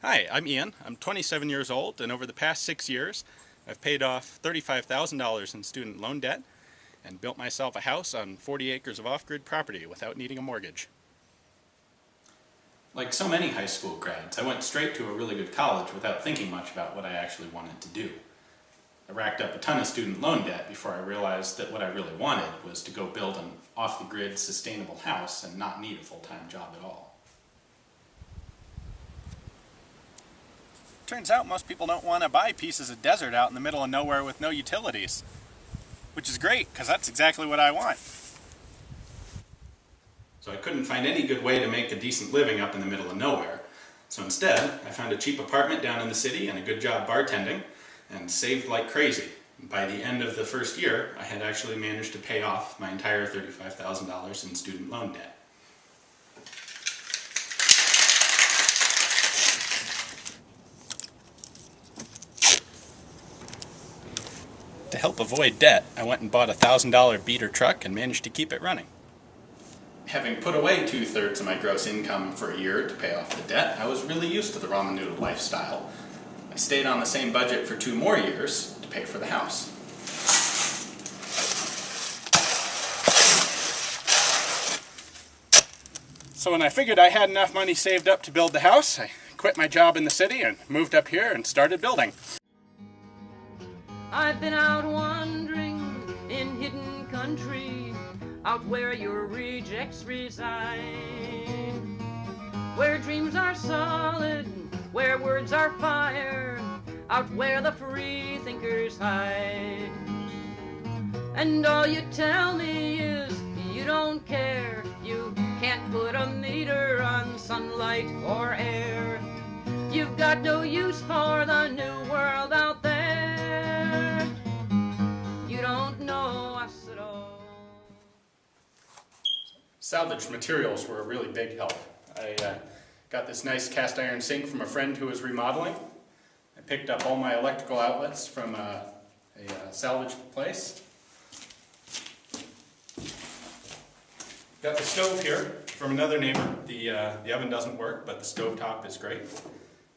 Hi, I'm Ian. I'm 27 years old, and over the past 6 years, I've paid off $35,000 in student loan debt and built myself a house on 40 acres of off-grid property without needing a mortgage. Like so many high school grads, I went straight to a really good college without thinking much about what I actually wanted to do. I racked up a ton of student loan debt before I realized that what I really wanted was to go build an off-the-grid sustainable house and not need a full-time job at all. Turns out most people don't want to buy pieces of desert out in the middle of nowhere with no utilities. Which is great, because that's exactly what I want. So I couldn't find any good way to make a decent living up in the middle of nowhere. So instead, I found a cheap apartment down in the city and a good job bartending, and saved like crazy. By the end of the first year, I had actually managed to pay off my entire $35,000 in student loan debt. To help avoid debt, I went and bought a $1,000 beater truck and managed to keep it running. Having put away 2/3 of my gross income for a year to pay off the debt, I was really used to the ramen noodle lifestyle. I stayed on the same budget for 2 more years to pay for the house. So when I figured I had enough money saved up to build the house, I quit my job in the city and moved up here and started building. I've been out wandering in hidden country, out where your rejects reside, where dreams are solid, where words are fire, out where the free thinkers hide. And all you tell me is you don't care, you can't put a meter on sunlight or air, you've got no use for the new world out there. You don't know us at all. Salvaged materials were a really big help. I got this nice cast iron sink from a friend who was remodeling. I picked up all my electrical outlets from a salvage place. Got the stove here from another neighbor. The oven doesn't work, but the stove top is great.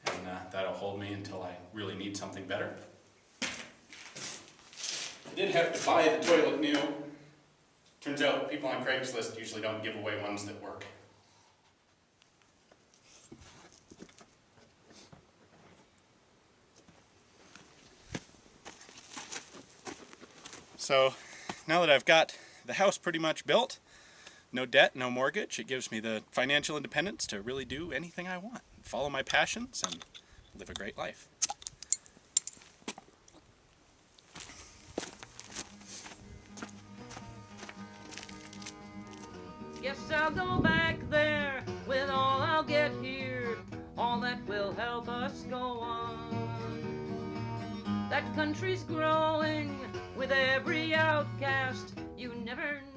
And that'll hold me until I really need something better. I did have to buy the toilet new. Turns out people on Craigslist usually don't give away ones that work. So now that I've got the house pretty much built, no debt, no mortgage, it gives me the financial independence to really do anything I want, follow my passions, and live a great life. Guess I'll go back there with all I'll get here, all that will help us go on. That country's growing with every outcast, you never know.